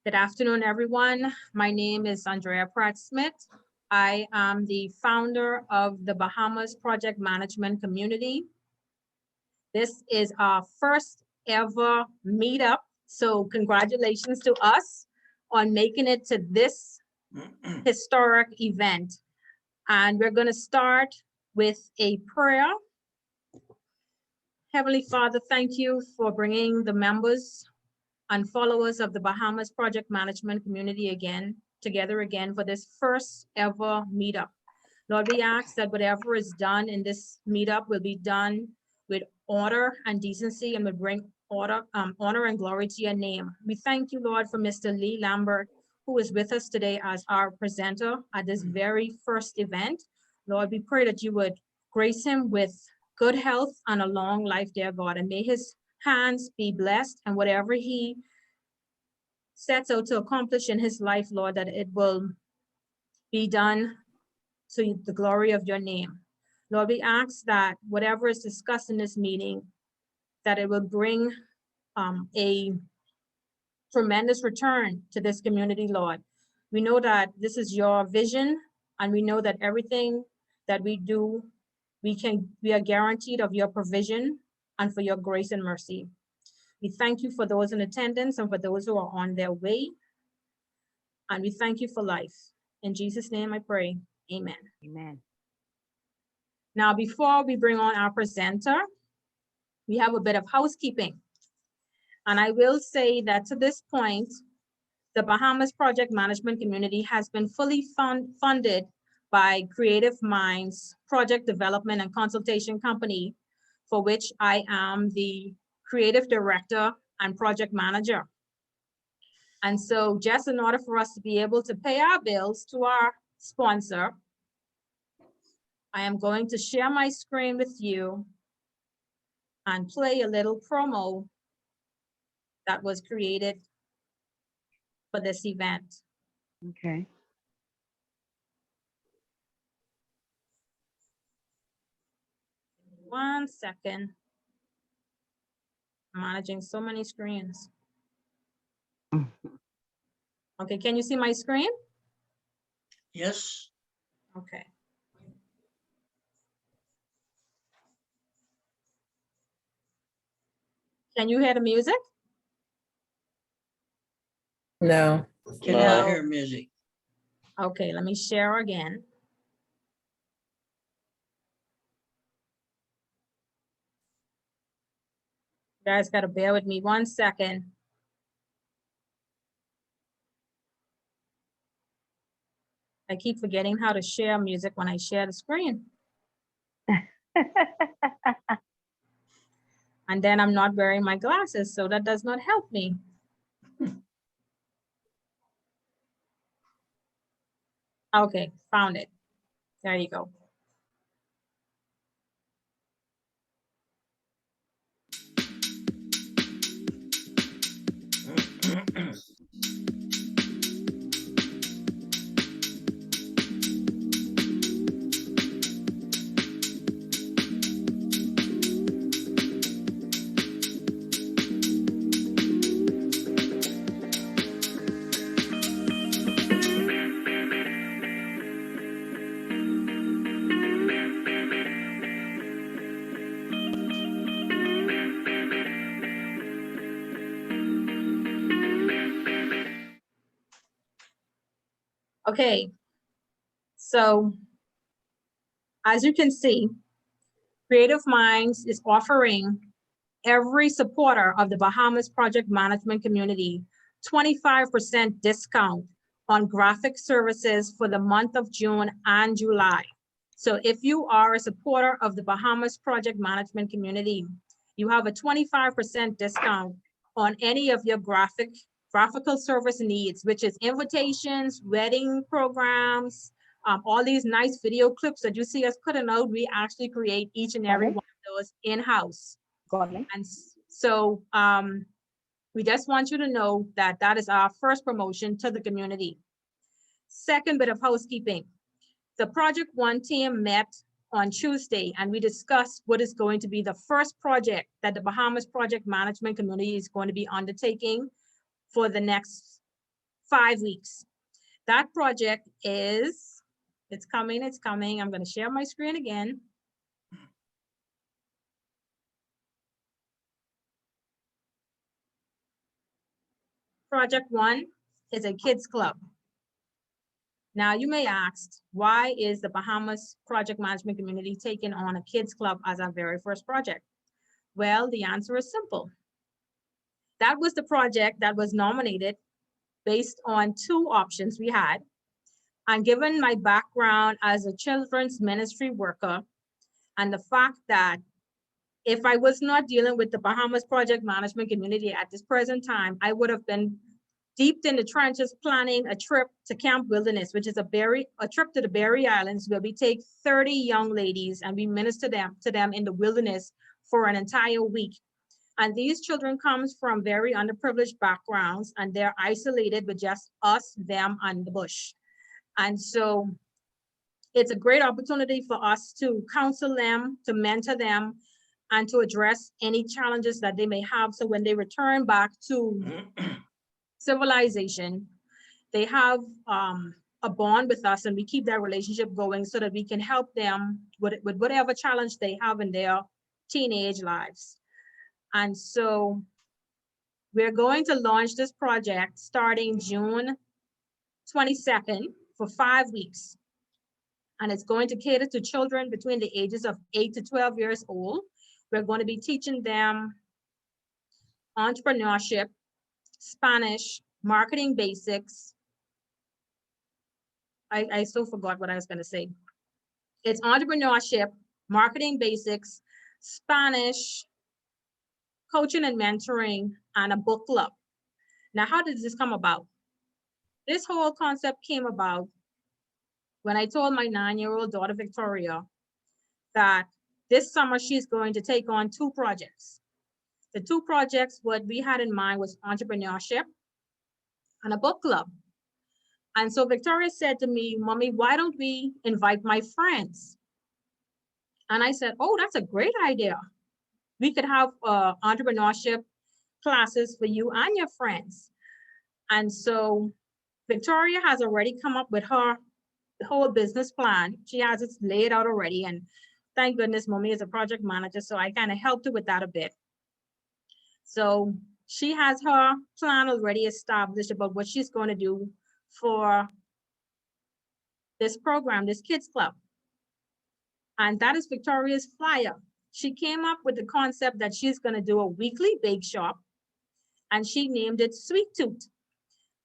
Good afternoon, everyone. My name is Andrea Pratt-Smith. I am the founder of the Bahamas Project Management Community. This is our first ever meetup, so congratulations to us on making it to this historic event. And we're going to start with a prayer. Heavenly Father, thank you for bringing the members and followers of the Bahamas Project Management Community together again for this first ever meetup. Lord, we ask that whatever is done in this meetup will be done with order and decency and will bring honor and glory to your name. We thank you, Lord, for Mr. Lee Lambert, who is with us today as our presenter at this very first event. Lord, we pray that you would grace him with good health and a long life, dear God, and may his hands be blessed, and whatever he sets out to accomplish in his life, Lord, that it will be done to the glory of your name. Lord, we ask that whatever is discussed in this meeting, that it will bring a tremendous return to this community, Lord. We know that this is your vision, and we know that everything that we do, we are guaranteed of your provision and for your grace and mercy. We thank you for those in attendance and for those who are on their way. And we thank you for life. In Jesus' name I pray, amen. Amen. Now, before we bring on our presenter, we have a bit of housekeeping. And I will say that to this point, the Bahamas Project Management Community has been fully funded by Creative Minds Project Development and Consultation Company, for which I am the Creative Director and Project Manager. And so just in order for us to be able to pay our bills to our sponsor, I am going to share my screen with you and play a little promo that was created for this event. Okay. One second. I'm managing so many screens. Okay, can you see my screen? Yes. Okay. Can you hear the music? No. Cannot No. hear music. Okay, let me share again. You guys gotta bear with me 1 second. I keep forgetting how to share music when I share the screen. And then I'm not wearing my glasses, so that does not help me. Okay, found it. There you go. Okay, so as you can see, Creative Minds is offering every supporter of the Bahamas Project Management Community 25% discount on graphic services for the month of June and July. So if you are a supporter of the Bahamas Project Management Community, you have a 25% discount on any of your graphical service needs, which is invitations, wedding programs, all these nice video clips that you see us putting out, we actually create each and every one of those in-house. And so we just want you to know that that is our first promotion to the community. Second bit of housekeeping. The Project One team met on Tuesday and we discussed what is going to be the first project that the Bahamas Project Management Community is going to be undertaking for the next 5 weeks. That project is, it's coming. I'm going to share my screen again. Project 1 is a kids club. Now you may ask, why is the Bahamas project management community taking on a kids club as our very first project? Well, the answer is simple. That was the project that was nominated based on 2 options we had. And given my background as a children's ministry worker and the fact that if I was not dealing with the Bahamas project management community at this present time, I would have been deep in the trenches planning a trip to Camp Wilderness, which is a trip to the Berry Islands where we take 30 young ladies and we minister to them in the wilderness for an entire week. And these children come from very underprivileged backgrounds and they're isolated with just us, them, and the bush. And so it's a great opportunity for us to counsel them, to mentor them, and to address any challenges that they may have. So when they return back to civilization, they have a bond with us and we keep that relationship going so that we can help them with whatever challenge they have in their teenage lives. And so we're going to launch this project starting June 22nd for 5 weeks. And it's going to cater to children between the ages of 8 to 12 years old. We're going to be teaching them entrepreneurship, Spanish, marketing basics. I still forgot what I was going to say. It's entrepreneurship, marketing basics, Spanish, coaching and mentoring, and a book club. Now, how did this come about? This whole concept came about when I told my 9-year-old daughter, Victoria, that this summer she's going to take on 2 projects. The 2 projects, what we had in mind was entrepreneurship and a book club. And so Victoria said to me, Mommy, why don't we invite my friends? And I said, oh, that's a great idea. We could have entrepreneurship classes for you and your friends. And so Victoria has already come up with her whole business plan. She has it laid out already. And thank goodness Mommy is a project manager, so I kind of helped her with that a bit. So she has her plan already established about what she's going to do for this program, this kids club. And that is Victoria's flyer. She came up with the concept that she's going to do a weekly bake shop, and she named it Sweet Tooth.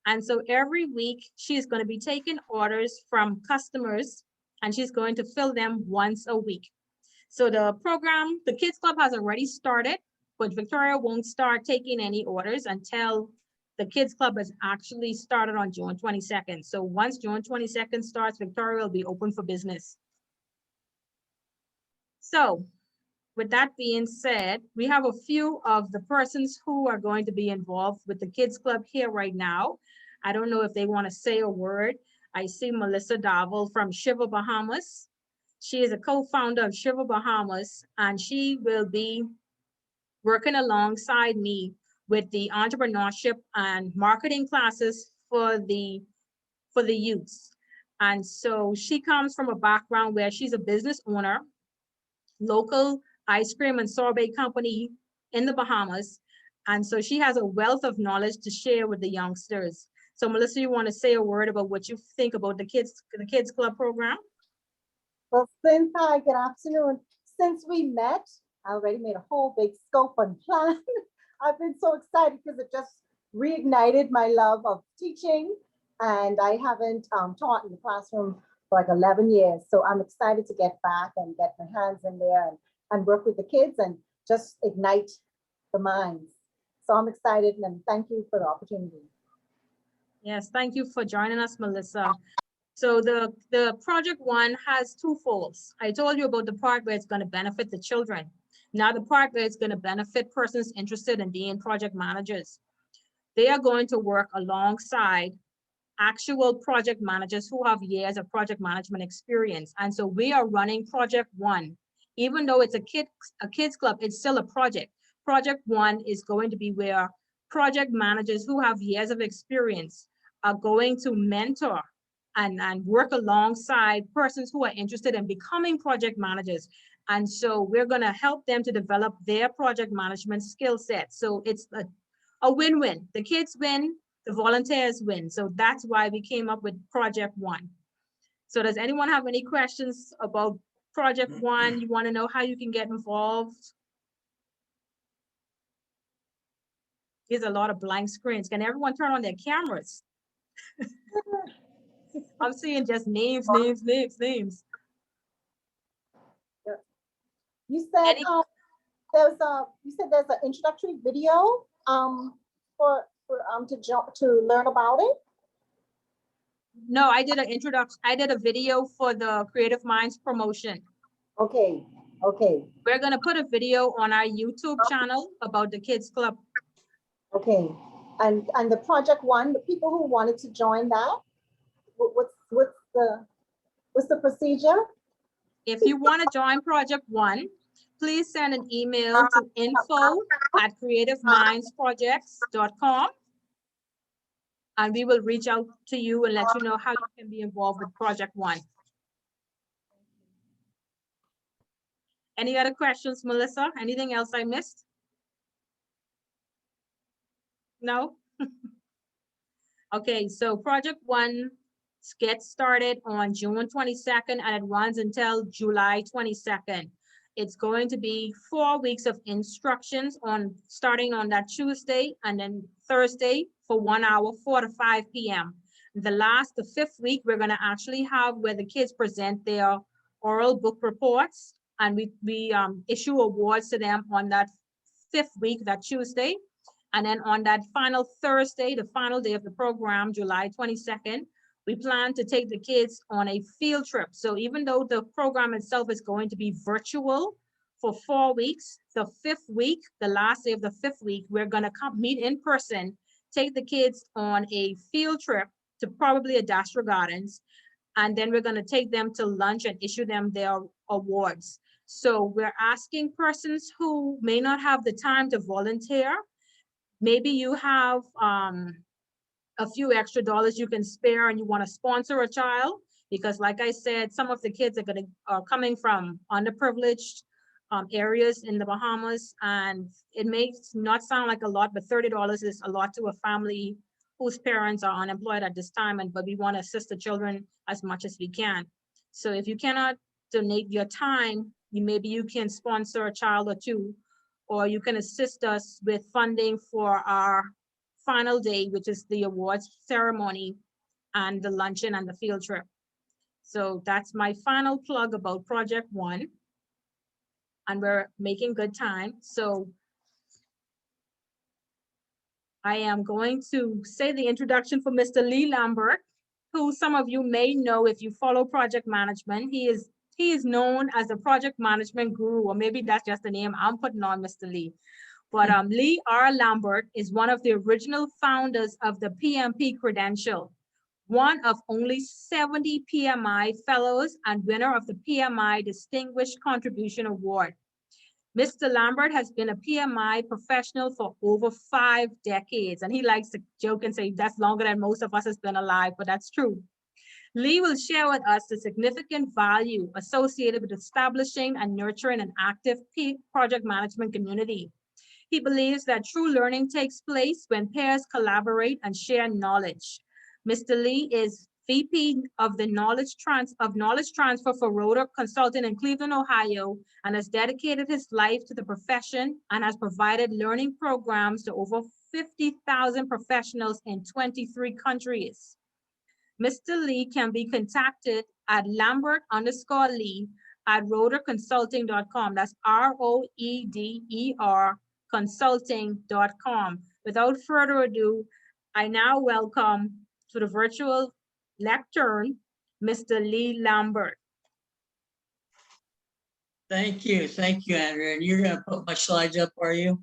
And so every week she's going to be taking orders from customers and she's going to fill them once a week. So the program, the kids club has already started, but Victoria won't start taking any orders until the kids club has actually started on June 22nd. So once June 22nd starts, Victoria will be open for business. So with that being said, we have a few of the persons who are going to be involved with the kids club here right now. I don't know if they want to say a word. I see Melissa Davel from Shiver Bahamas. She is a co-founder of Shiver Bahamas, and she will be working alongside me with the entrepreneurship and marketing classes for the youths. And so she comes from a background where she's a business owner, local ice cream and sorbet company in the Bahamas. And so she has a wealth of knowledge to share with the youngsters. So Melissa, you want to say a word about what you think about the kids club program? Well, hi, good afternoon. Since we met, I already made a whole big scope and plan. I've been so excited because it just reignited my love of teaching, and I haven't taught in the classroom for like 11 years. So I'm excited to get back and get my hands in there and work with the kids and just ignite the minds. So I'm excited, and thank you for the opportunity. Yes, thank you for joining us, Melissa. So the project 1 has 2 folds. I told you about the part where it's going to benefit the children. Now the part where it's going to benefit persons interested in being project managers. They are going to work alongside actual project managers who have years of project management experience. And so we are running project 1. Even though it's a kids club, it's still a project. Project 1 is going to be where project managers who have years of experience are going to mentor and work alongside persons who are interested in becoming project managers. And so we're going to help them to develop their project management skill set. So it's a win-win. The kids win, the volunteers win. So that's why we came up with Project One. So does anyone have any questions about Project One? You want to know how you can get involved? There's a lot of blank screens. Can everyone turn on their cameras? I'm seeing just names. You said there's an introductory video to learn about it. No, I did an introduction. I did a video for the Creative Minds promotion. Okay. We're gonna put a video on our YouTube channel about the Kids Club. Okay. And the Project One, the people who wanted to join that, what's the procedure? If you want to join Project One, please send an email to info@creativemindsprojects.com. And we will reach out to you and let you know how you can be involved with Project One. Any other questions, Melissa? Anything else I missed? No? Okay, so Project One gets started on June 22nd and it runs until July 22nd. It's going to be 4 weeks of instructions starting on that Tuesday and then Thursday for 1 hour, 4 to 5 p.m. The fifth week, we're gonna actually have where the kids present their oral book reports and we issue awards to them on that fifth week, that Tuesday. And then on that final Thursday, the final day of the program, July 22nd, we plan to take the kids on a field trip. So even though the program itself is going to be virtual for 4 weeks, the fifth week, the last day of the fifth week, we're gonna meet in person, take the kids on a field trip to probably Adastra Gardens, and then we're gonna take them to lunch and issue them their awards. So we're asking persons who may not have the time to volunteer. Maybe you have a few extra dollars you can spare and you want to sponsor a child, because like I said, some of the kids are coming from underprivileged areas in the Bahamas, and it may not sound like a lot, but $30 is a lot to a family whose parents are unemployed at this time, but we want to assist the children as much as we can. So if you cannot donate your time, maybe you can sponsor a child or two, or you can assist us with funding for our final day, which is the awards ceremony and the luncheon and the field trip. So that's my final plug about Project One. And we're making good time. So I am going to say the introduction for Mr. Lee Lambert, who some of you may know if you follow project management. He is known as a project management guru, or maybe that's just the name I'm putting on Mr. Lee. But Lee R. Lambert is one of the original founders of the PMP credential, one of only 70 PMI fellows and winner of the PMI Distinguished Contribution Award. Mr. Lambert has been a PMI professional for over 5 decades, and he likes to joke and say that's longer than most of us has been alive, but that's true. Lee will share with us the significant value associated with establishing and nurturing an active project management community. He believes that true learning takes place when peers collaborate and share knowledge. Mr. Lee is VP of the knowledge transfer for Rotor Consulting in Cleveland, Ohio, and has dedicated his life to the profession and has provided learning programs to over 50,000 professionals in 23 countries. Mr. Lee can be contacted at Lambert_Lee at rotorconsulting.com. That's ROEDER consulting.com. Without further ado, I now welcome to the virtual lectern, Mr. Lee Lambert. Thank you, Andrea. And you're going to put my slides up, are you?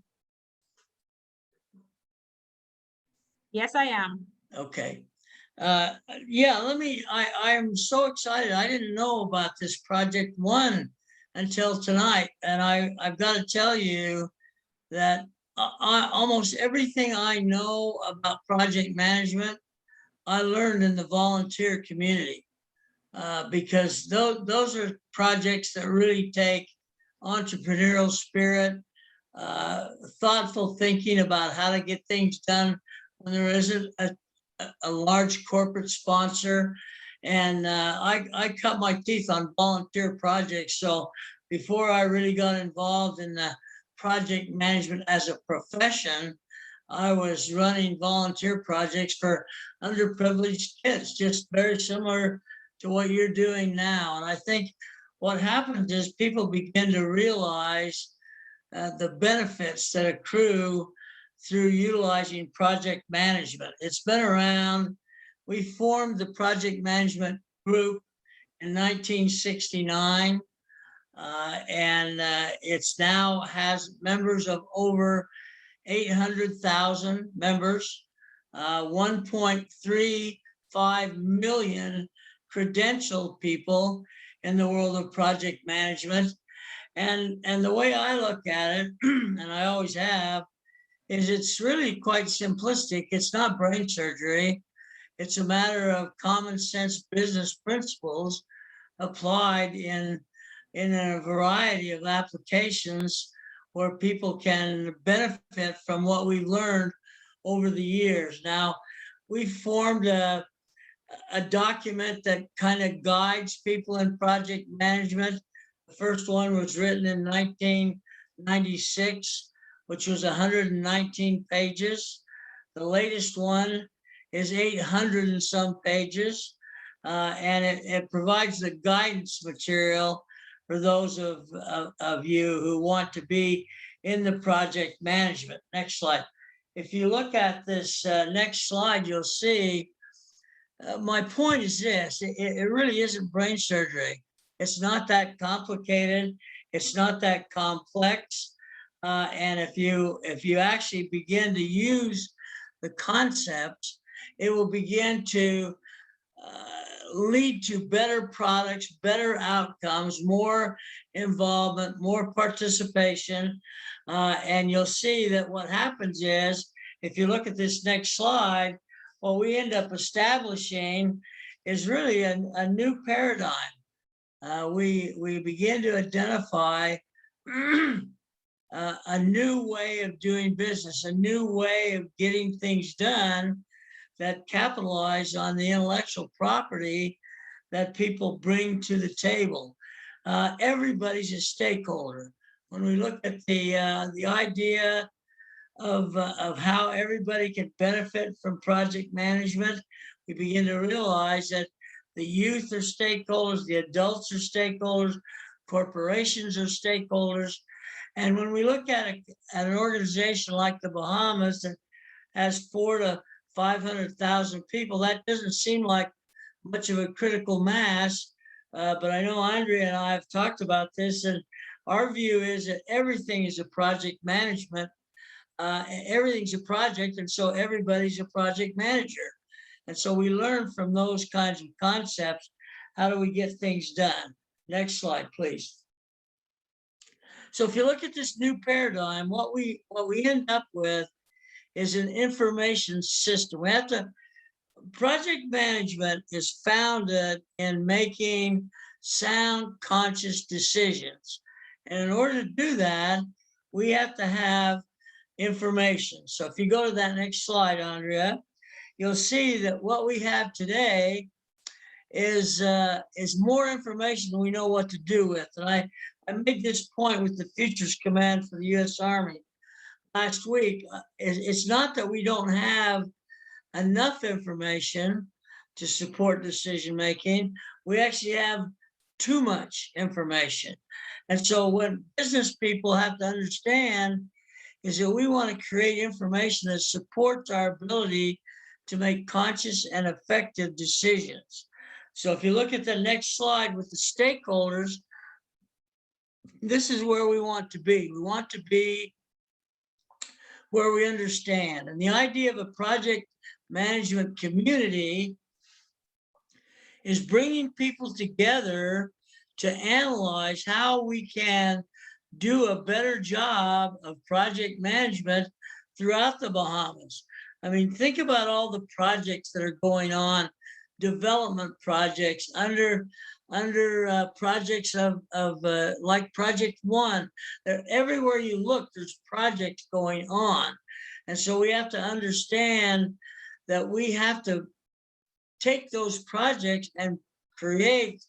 Yes, I am. Okay. Yeah, I'm so excited. I didn't know about this Project One until tonight. And I've got to tell you that almost everything I know about project management, I learned in the volunteer community, because those are projects that really take entrepreneurial spirit, thoughtful thinking about how to get things done when there isn't a large corporate sponsor. And I cut my teeth on volunteer projects. So before I really got involved in the project management as a profession, I was running volunteer projects for underprivileged kids, just very similar to what you're doing now. And I think what happens is people begin to realize the benefits that accrue through utilizing project management. It's been around. We formed the project management group in 1969, and it's now has members of over 800,000 members, 1.35 million credentialed people in the world of project management. And the way I look at it, and I always have, is it's really quite simplistic. It's not brain surgery. It's a matter of common sense business principles applied in a variety of applications where people can benefit from what we've learned over the years. Now, we formed a document that kind of guides people in project management. The first one was written in 1996, which was 119 pages. The latest one is 800 and some pages, and it provides the guidance material for those of you who want to be in the project management. Next slide. If you look at this next slide, you'll see my point is this: it really isn't brain surgery. It's not that complicated. It's not that complex. And if you actually begin to use the concepts, it will begin to lead to better products, better outcomes, more involvement, more participation. And you'll see that what happens is, if you look at this next slide, what we end up establishing is really a new paradigm. We begin to identify a new way of doing business, a new way of getting things done that capitalize on the intellectual property that people bring to the table. Everybody's a stakeholder. When we look at the idea of how everybody can benefit from project management, we begin to realize that the youth are stakeholders, the adults are stakeholders, corporations are stakeholders. And when we look at an organization like the Bahamas that has 400,000 to 500,000 people, that doesn't seem like much of a critical mass. But I know Andrea and I have talked about this, and our view is that everything is a project management. Everything's a project, and so everybody's a project manager. And so we learn from those kinds of concepts. How do we get things done? Next slide, please. So if you look at this new paradigm, what we end up with is an information system. We have to, project management is founded in making sound, conscious decisions. And in order to do that, we have to have information. So if you go to that next slide, Andrea, you'll see that what we have today is more information than we know what to do with. And I made this point with the Futures Command for the U.S. Army last week. It's not that we don't have enough information to support decision making. We actually have too much information. And so what business people have to understand is that we want to create information that supports our ability to make conscious and effective decisions. So if you look at the next slide with the stakeholders, this is where we want to be. We want to be where we understand. And the idea of a project management community is bringing people together to analyze how we can do a better job of project management throughout the Bahamas. I mean, think about all the projects that are going on, development projects under projects of like Project One. Everywhere you look, there's projects going on. And so we have to understand that we have to take those projects and create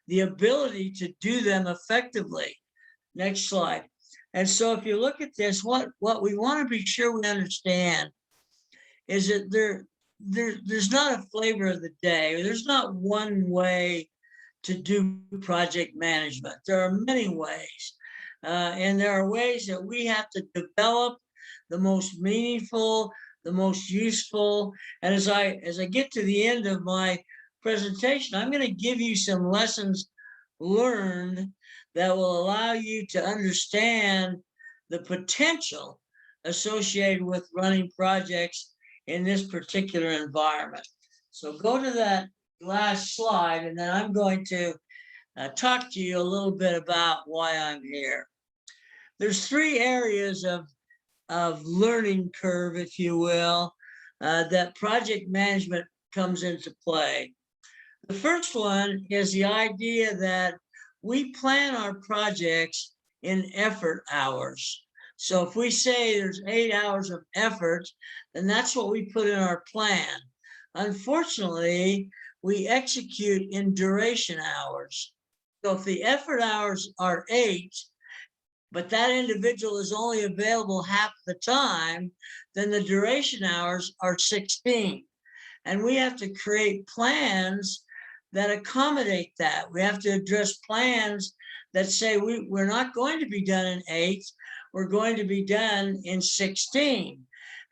the ability to do them effectively. Next slide. And so if you look at this, what we want to be sure we understand is that there's not a flavor of the day. There's not one way to do project management. There are many ways. And there are ways that we have to develop the most meaningful, the most useful. And as I get to the end of my presentation, I'm going to give you some lessons learned that will allow you to understand the potential associated with running projects in this particular environment. So go to that last slide, and then I'm going to talk to you a little bit about why I'm here. There's three areas of learning curve, if you will, that project management comes into play. The first one is the idea that we plan our projects in effort hours. So if we say there's 8 hours of effort, then that's what we put in our plan. Unfortunately, we execute in duration hours. So if the effort hours are 8, but that individual is only available half the time, then the duration hours are 16. And we have to create plans that accommodate that. We have to address plans that say we're not going to be done in 8, we're going to be done in 16.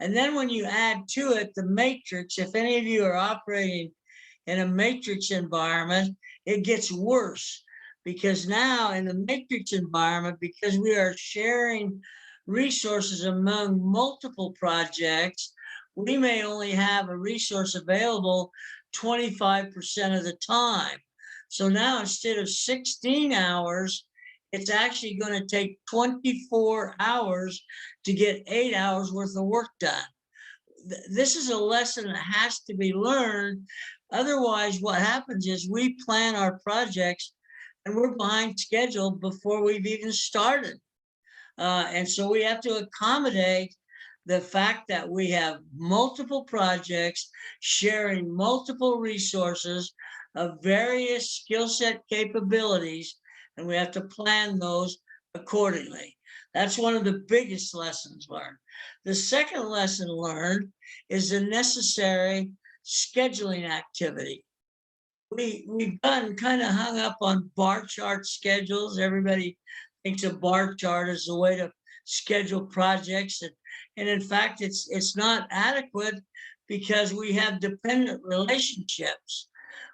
And then when you add to it the matrix, if any of you are operating in a matrix environment, it gets worse. Because now in the matrix environment, because we are sharing resources among multiple projects, we may only have a resource available 25% of the time. So now instead of 16 hours, it's actually going to take 24 hours to get 8 hours worth of work done. This is a lesson that has to be learned. Otherwise, what happens is we plan our projects and we're behind schedule before we've even started. And so we have to accommodate the fact that we have multiple projects sharing multiple resources of various skill set capabilities, and we have to plan those accordingly. That's one of the biggest lessons learned. The second lesson learned is the necessary scheduling activity. We've gotten kind of hung up on bar chart schedules. Everybody thinks a bar chart is the way to schedule projects. And in fact, it's not adequate because we have dependent relationships.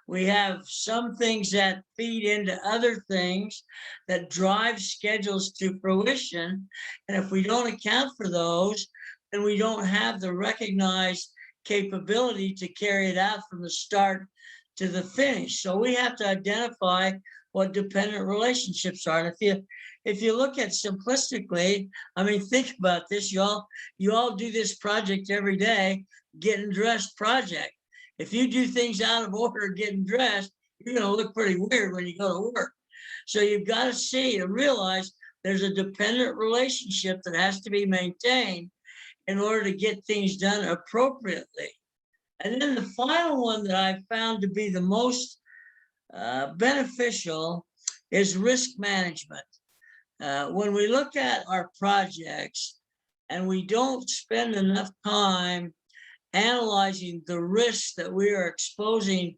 We have some things that feed into other things that drive schedules to fruition. And if we don't account for those, then we don't have the recognized capability to carry it out from the start to the finish. So we have to identify what dependent relationships are. And if you look at simplistically, I mean, think about this, you all do this project every day, getting dressed project. If you do things out of order getting dressed, you're going to look pretty weird when you go to work. So you've got to see and realize there's a dependent relationship that has to be maintained in order to get things done appropriately. And then the final one that I found to be the most beneficial is risk management. When we look at our projects and we don't spend enough time analyzing the risks that we are exposing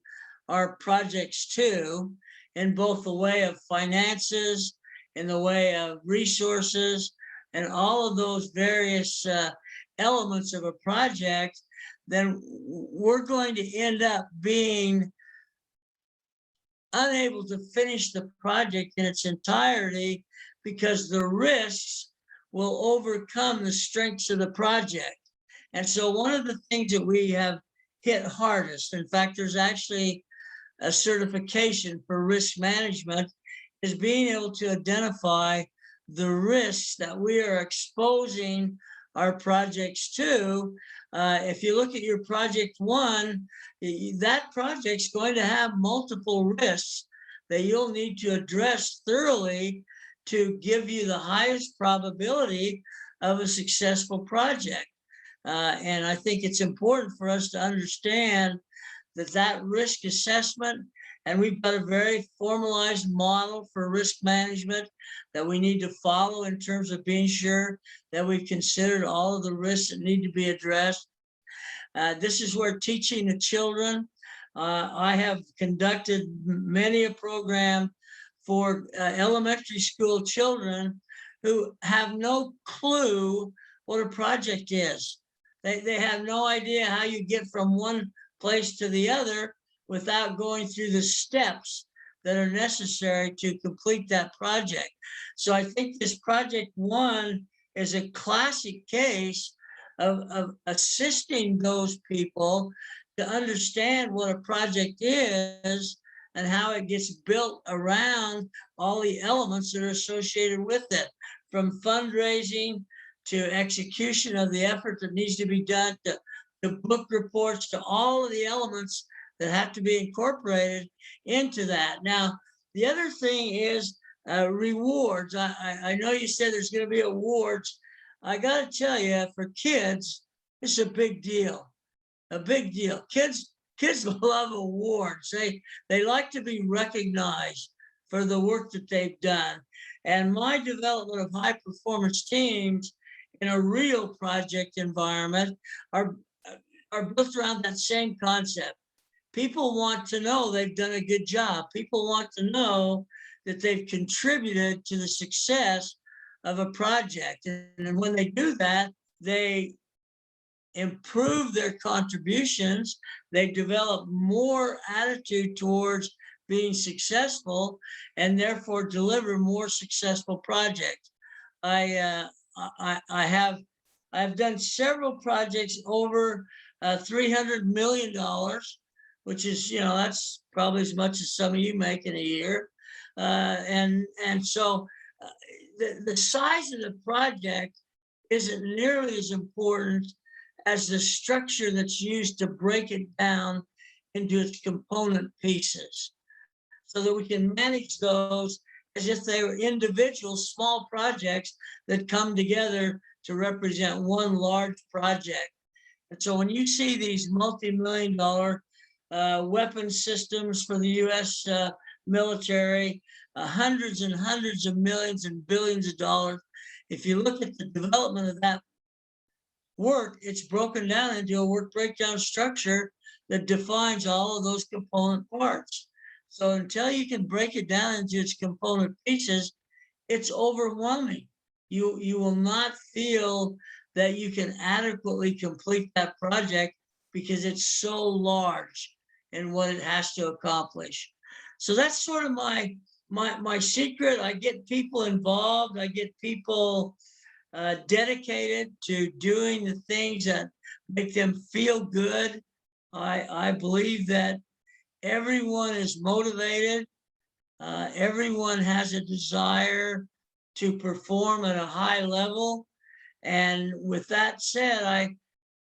our projects to in both the way of finances, in the way of resources, and all of those various elements of a project, then we're going to end up being unable to finish the project in its entirety because the risks will overcome the strengths of the project. And so one of the things that we have hit hardest, in fact, there's actually a certification for risk management, is being able to identify the risks that we are exposing our projects too. If you look at your project one, that project's going to have multiple risks that you'll need to address thoroughly to give you the highest probability of a successful project. And I think it's important for us to understand that risk assessment, and we've got a very formalized model for risk management that we need to follow in terms of being sure that we've considered all of the risks that need to be addressed. This is where teaching the children, I have conducted many a program for elementary school children who have no clue what a project is. They have no idea how you get from one place to the other without going through the steps that are necessary to complete that project. So I think this project one is a classic case of assisting those people to understand what a project is and how it gets built around all the elements that are associated with it, from fundraising to execution of the effort that needs to be done, to book reports, to all of the elements that have to be incorporated into that. Now, the other thing is rewards. I know you said there's going to be awards. I got to tell you, for kids, it's a big deal. A big deal. Kids love awards. They like to be recognized for the work that they've done. And my development of high performance teams in a real project environment are built around that same concept. People want to know they've done a good job. People want to know that they've contributed to the success of a project. And when they do that, they improve their contributions. They develop more attitude towards being successful and therefore deliver more successful projects. I've done several projects over $300 million, which is, that's probably as much as some of you make in a year. And so the size of the project isn't nearly as important as the structure that's used to break it down into its component pieces, so that we can manage those as if they were individual small projects that come together to represent one large project. And so when you see these multi-million-dollar weapon systems for the US military, hundreds and hundreds of millions and billions of dollars, if you look at the development of that work, it's broken down into a work breakdown structure that defines all of those component parts. So until you can break it down into its component pieces, it's overwhelming. You will not feel that you can adequately complete that project because it's so large in what it has to accomplish. So that's sort of my secret. I get people involved. I get people dedicated to doing the things that make them feel good. I believe that everyone is motivated. Everyone has a desire to perform at a high level. And with that said,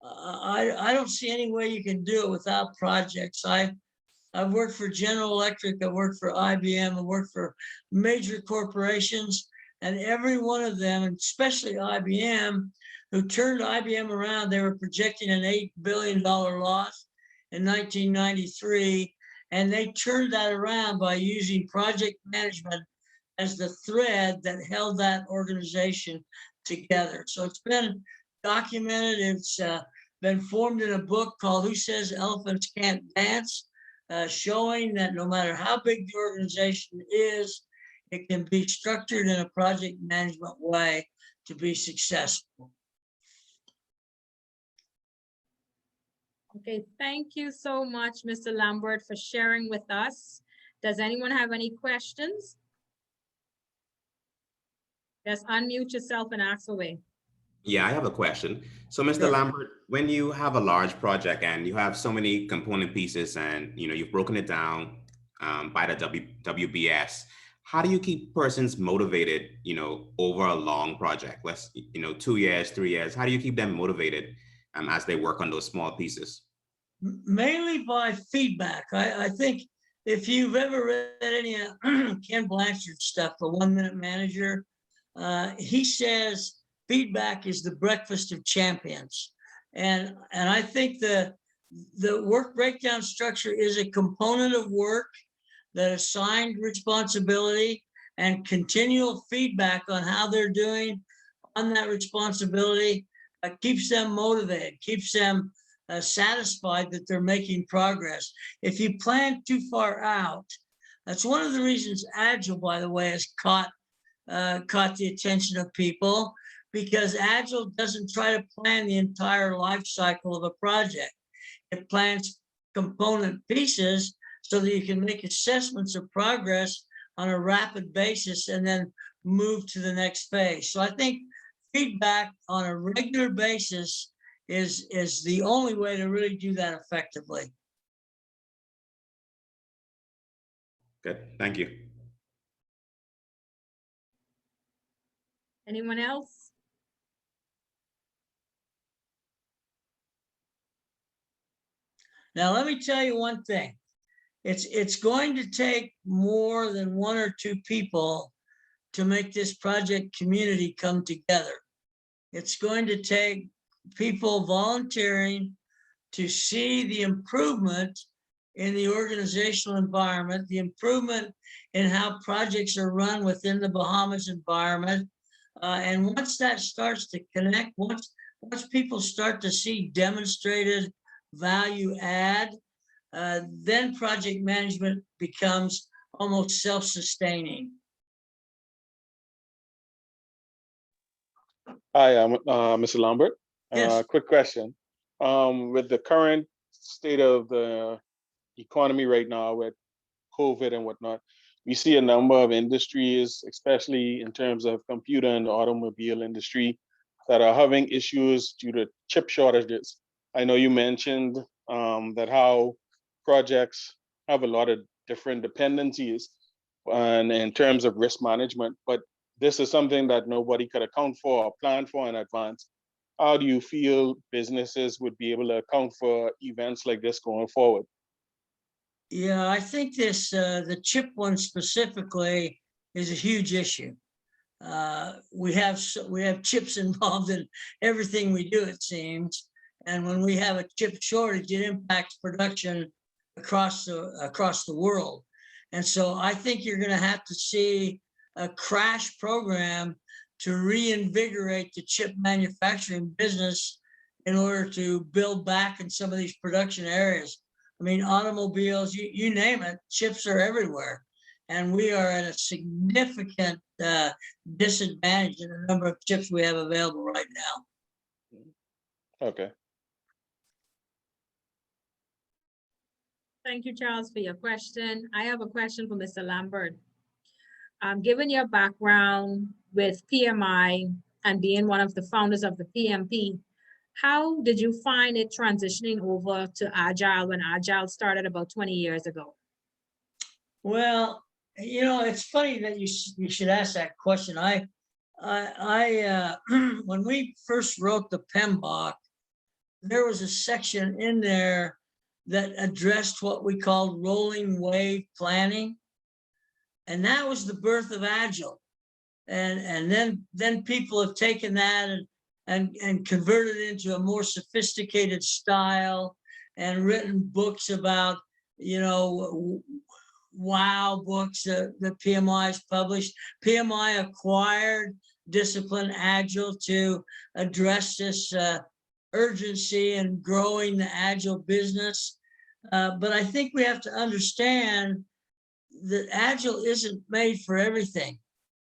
I don't see any way you can do it without projects. I've worked for General Electric, I've worked for IBM, I've worked for major corporations, and every one of them, and especially IBM, who turned IBM around, they were projecting an $8 billion loss in 1993, and they turned that around by using project management as the thread that held that organization together. So it's been documented. It's been formed in a book called Who Says Elephants Can't Dance, showing that no matter how big the organization is, it can be structured in a project management way to be successful. Okay, thank you so much, Mr. Lambert, for sharing with us. Does anyone have any questions? Just unmute yourself and ask away. Yeah, I have a question. So, Mr. Sure. Lambert, when you have a large project and you have so many component pieces and you've broken it down by the WBS, how do you keep persons motivated, over a long project? 2 years, 3 years, how do you keep them motivated as they work on those small pieces? Mainly by feedback. I think if you've ever read any Ken Blanchard stuff, the 1 Minute Manager, he says feedback is the breakfast of champions. And I think the work breakdown structure is a component of work that assigned responsibility and continual feedback on how they're doing on that responsibility keeps them motivated, keeps them satisfied that they're making progress. If you plan too far out, that's one of the reasons Agile, by the way, has caught the attention of people, because Agile doesn't try to plan the entire life cycle of a project. It plans component pieces so that you can make assessments of progress on a rapid basis and then move to the next phase. So I think feedback on a regular basis is the only way to really do that effectively. Good, thank you. Anyone else? Now, let me tell you one thing. It's going to take more than 1 or 2 people to make this project community come together. It's going to take people volunteering to see the improvement in the organizational environment, the improvement in how projects are run within the Bahamas environment. And once that starts to connect, once people start to see demonstrated value add, then project management becomes almost self-sustaining. Hi, I'm Mr. Lambert. Yes. Quick question. With the current state of the economy right now with COVID and whatnot, we see a number of industries, especially in terms of computer and the automobile industry, that are having issues due to chip shortages. I know you mentioned that how projects have a lot of different dependencies and in terms of risk management, but this is something that nobody could account for or plan for in advance. How do you feel businesses would be able to account for events like this going forward? Yeah, I think this, the chip one specifically is a huge issue. We have chips involved in everything we do, it seems. And when we have a chip shortage, it impacts production across the world. And so I think you're going to have to see a crash program to reinvigorate the chip manufacturing business in order to build back in some of these production areas. I mean, automobiles, you name it, chips are everywhere. And we are at a significant disadvantage in the number of chips we have available right now. Okay. Thank you, Charles, for your question. I have a question for Mr. Lambert. Given your background with PMI and being one of the founders of the PMP, how did you find it transitioning over to Agile when Agile started about 20 years ago? Well, it's funny that you should ask that question. I when we first wrote the PMBOK, there was a section in there that addressed what we called rolling wave planning. And that was the birth of Agile. And then people have taken that and converted it into a more sophisticated style and written books about, wow books that PMI has published. PMI acquired Discipline Agile to address this urgency in growing the Agile business. But I think we have to understand that Agile isn't made for everything.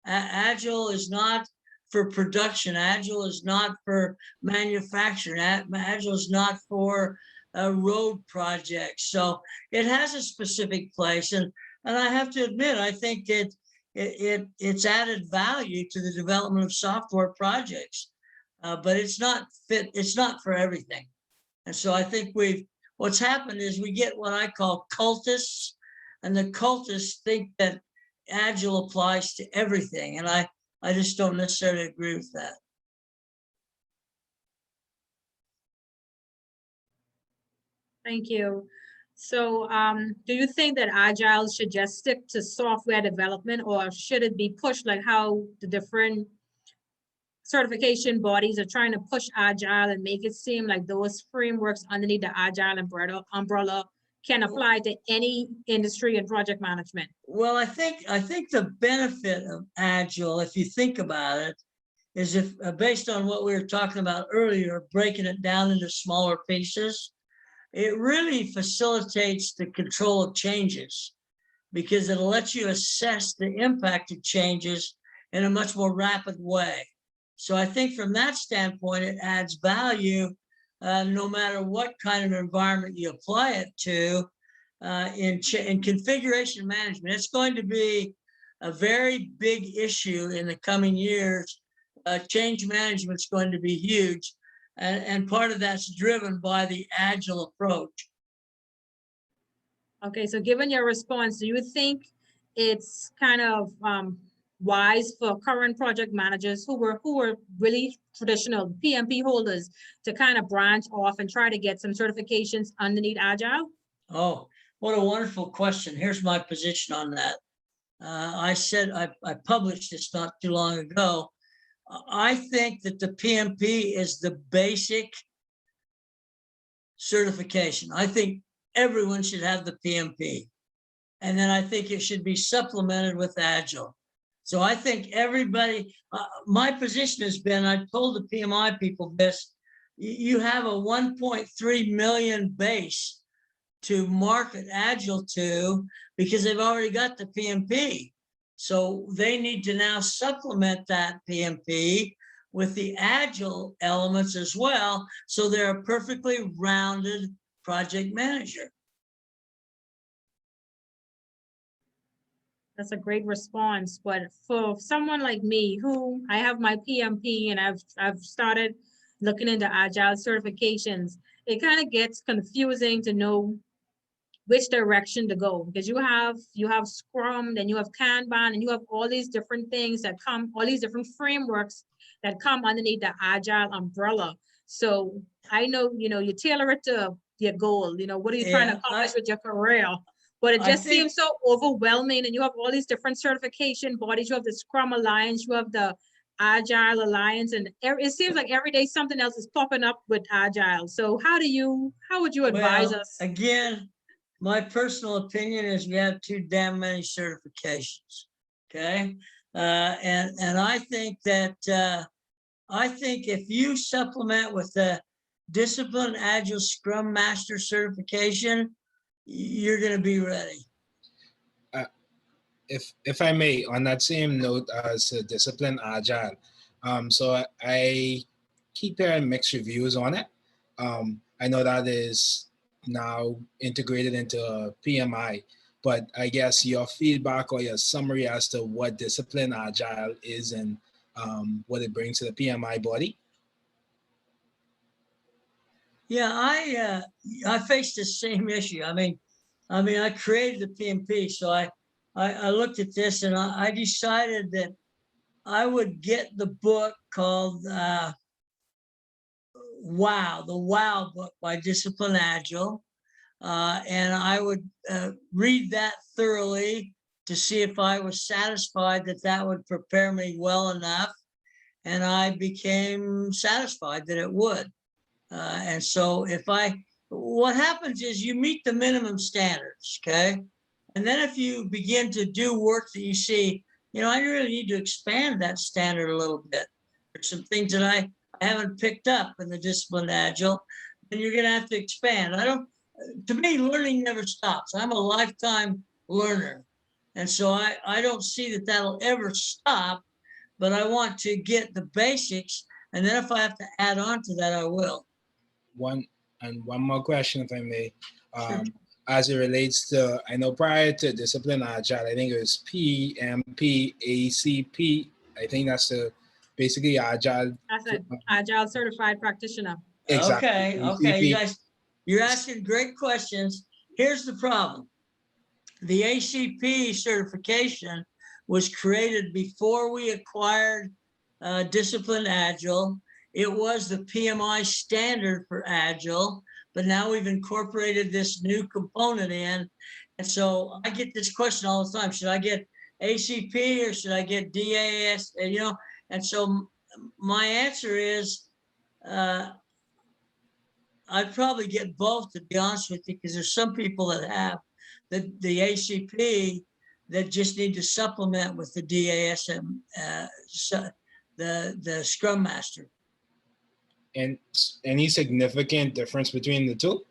Agile is not for production. Agile is not for manufacturing. Agile is not for road projects. So it has a specific place. And I have to admit, I think it's added value to the development of software projects. But it's not for everything. And so I think what's happened is we get what I call cultists, and the cultists think that Agile applies to everything. And I just don't necessarily agree with that. Thank you. So do you think that Agile should just stick to software development, or should it be pushed like how the different certification bodies are trying to push Agile and make it seem like those frameworks underneath the Agile umbrella can apply to any industry and project management? Well, I think the benefit of Agile, if you think about it, is if based on what we were talking about earlier, breaking it down into smaller pieces, it really facilitates the control of changes because it'll let you assess the impact of changes in a much more rapid way. So I think from that standpoint, it adds value no matter what kind of environment you apply it to in configuration management. It's going to be a very big issue in the coming years. Change management is going to be huge. And part of that's driven by the Agile approach. Okay, so given your response, do you think it's kind of wise for current project managers who were really traditional PMP holders to kind of branch off and try to get some certifications underneath Agile? Oh, what a wonderful question. Here's my position on that. I said I published this not too long ago. I think that the PMP is the basic certification. I think everyone should have the PMP. And then I think it should be supplemented with Agile. So I think everybody, my position has been, I told the PMI people this, you have a 1.3 million base to market Agile to because they've already got the PMP. So they need to now supplement that PMP with the Agile elements as well. So they're a perfectly rounded project manager. That's a great response. But for someone like me, who I have my PMP and I've started looking into Agile certifications, it kind of gets confusing to know which direction to go, because you have Scrum, then you have Kanban, and you have all these different things that come, all these different frameworks that come underneath the Agile umbrella. So I know, you tailor it to your goal, what are you trying to accomplish with your career? But it just seems so overwhelming, and you have all these different certification bodies. You have the Scrum Alliance, you have the Agile Alliance, and it seems like every day something else is popping up with Agile. So how would you advise us? Again, my personal opinion is we have too damn many certifications. Okay. And I think that if you supplement with the Discipline Agile Scrum Master certification, you're going to be ready. If I may, on that same note as Discipline Agile, so I keep hearing mixed reviews on it. I know that is now integrated into PMI, but I guess your feedback or your summary as to what Discipline Agile is and what it brings to the PMI body. Yeah, I faced the same issue. I mean, I created the PMP, so I looked at this and I decided that I would get the book called Wow, the Wow book by Discipline Agile. And I would read that thoroughly to see if I was satisfied that would prepare me well enough. And I became satisfied that it would. And so what happens is you meet the minimum standards, okay? And then if you begin to do work that you see, I really need to expand that standard a little bit. There's some things that I haven't picked up in the Disciplined Agile, and you're gonna have to expand. To me, learning never stops. I'm a lifetime learner. And so I don't see that'll ever stop, but I want to get the basics. And then if I have to add on to that, I will. One more question, if I may. Sure. As it relates to, I know prior to Discipline Agile, I think it was PMBOK. I think that's basically Agile. That's an Agile Certified Practitioner. Exactly. Okay, you guys, you're asking great questions. Here's the problem. The ACP certification was created before we acquired Discipline Agile. It was the PMI standard for Agile, but now we've incorporated this new component in. And so I get this question all the time: should I get ACP or should I get DAS? You know, and so my answer is I'd probably get both, to be honest with you, because there's some people that have the ACP that just need to supplement with the DAS and the Scrum Master. And any significant difference between the two?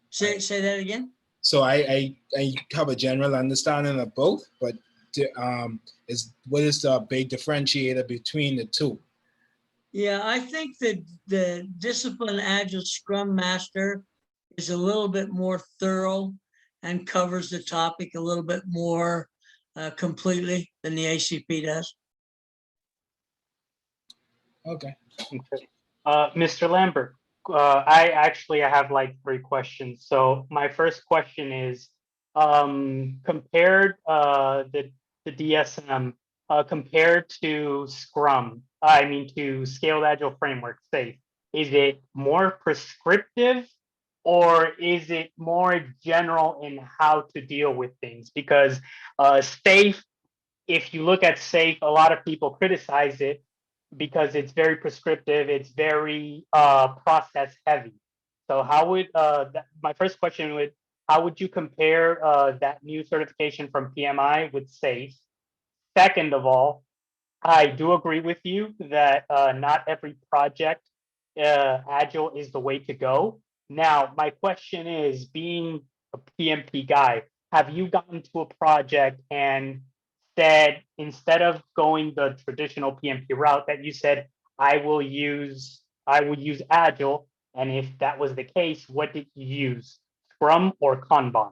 Say that again. So I have a general understanding of both, but what is the big differentiator between the two? Yeah, I think that the Discipline Agile Scrum Master is a little bit more thorough and covers the topic a little bit more completely than the ACP does. Okay. Okay. Mr. Lambert, I have like 3 questions. So my first question is, compared the DSM compared to Scrum, I mean to Scaled Agile Framework, SAFe, is it more prescriptive or is it more general in how to deal with things? Because SAFe, if you look at SAFe, a lot of people criticize it because it's very prescriptive, it's very process heavy. So how would my first question would, how would you compare that new certification from PMI with SAFe? Second of all, I do agree with you that not every project Agile is the way to go. Now, my question is, being a PMP guy, have you gotten to a project and said, instead of going the traditional PMP route, that you said, I would use Agile, and if that was the case, what did you use, Scrum or Kanban?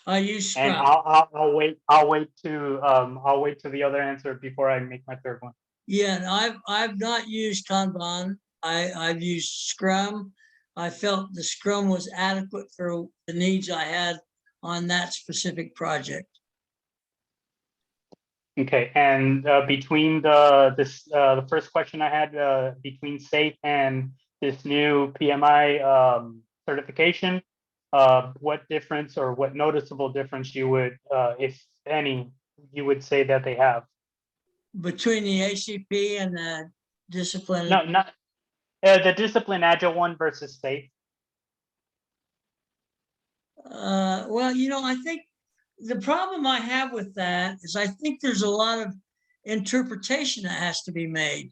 I use Scrum. And I'll wait to the other answer before I make my third one. Yeah, no, I've not used Kanban. I've used Scrum. I felt the Scrum was adequate for the needs I had on that specific project. Okay, and between the first question I had between SAFe and this new PMI certification, what difference or what noticeable difference you would, if any, you would say that they have? Between the ACP and the Discipline? No, not the Discipline Agile one versus SAFe. Well, you know, I think the problem I have with that is I think there's a lot of interpretation that has to be made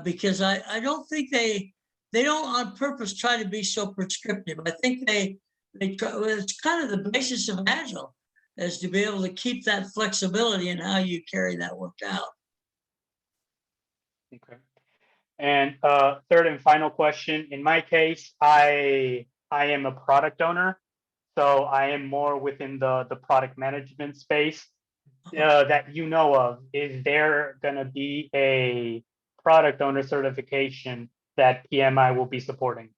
because I don't think they don't on purpose try to be so prescriptive. I think they try, well, it's kind of the basis of Agile is to be able to keep that flexibility in how you carry that work out. Okay. And third and final question. In my case, I am a product owner, so I am more within the product management space that you know of. Is there going to be a product owner certification that PMI will be supporting?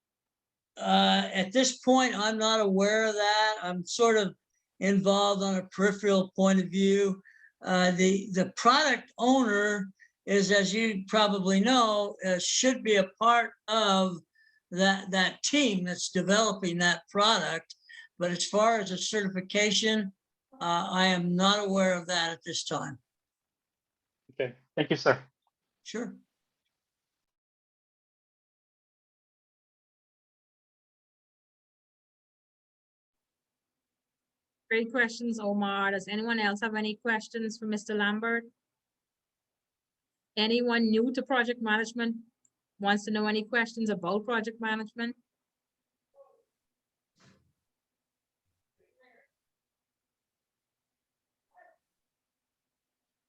At this point, I'm not aware of that. I'm sort of involved on a peripheral point of view. The product owner is, as you probably know, should be a part of that team that's developing that product. But as far as a certification, I am not aware of that at this time. Okay, thank you, sir. Sure. Great questions, Omar. Does anyone else have any questions for Mr. Lambert? Anyone new to project management wants to know any questions about project management?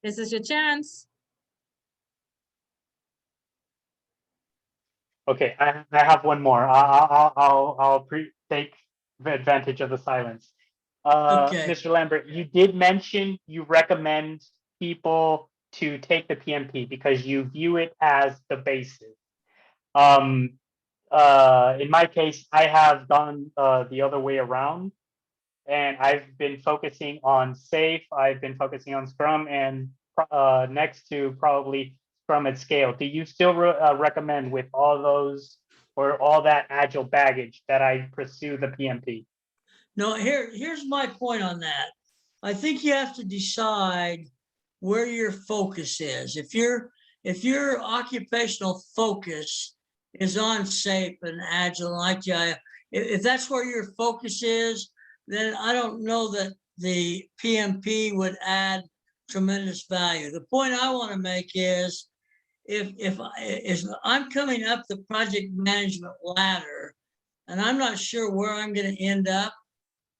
This is your chance. Okay, I have one more. I'll take advantage of the silence. Okay. Mr. Lambert, you did mention you recommend people to take the PMP because you view it as the basis. In my case, I have gone the other way around. and I've been focusing on SAFe. I've been focusing on Scrum, and next to probably Scrum at scale. Do you still recommend, with all those or all that Agile baggage, that I pursue the PMP? No, here's my point on that. I think you have to decide where your focus is. If your occupational focus is on SAFe and Agile and Agile, if that's where your focus is, then I don't know that the PMP would add tremendous value. The point I want to make is, if I'm coming up the project management ladder and I'm not sure where I'm going to end up,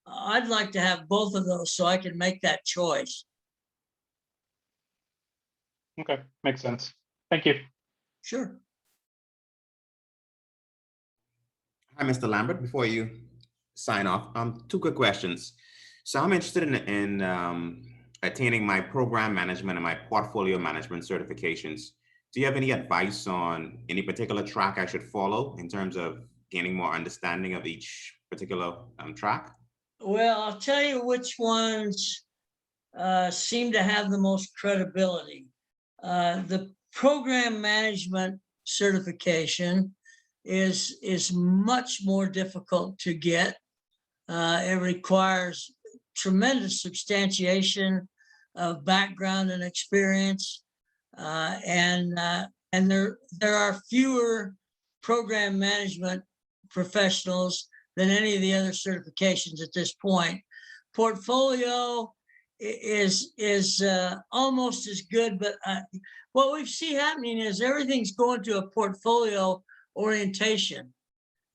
I'd like to have both of those so I can make that choice. Okay, makes sense. Thank you. Sure. Hi, Mr. Lambert. Before you sign off, two quick questions. So I'm interested in attaining my program management and my portfolio management certifications. Do you have any advice on any particular track I should follow in terms of gaining more understanding of each particular track? Well, I'll tell you which ones seem to have the most credibility. The program management certification is much more difficult to get. It requires tremendous substantiation of background and experience, and there are fewer program management professionals than any of the other certifications at this point. Portfolio is almost as good, but what we see happening is everything's going to a portfolio orientation.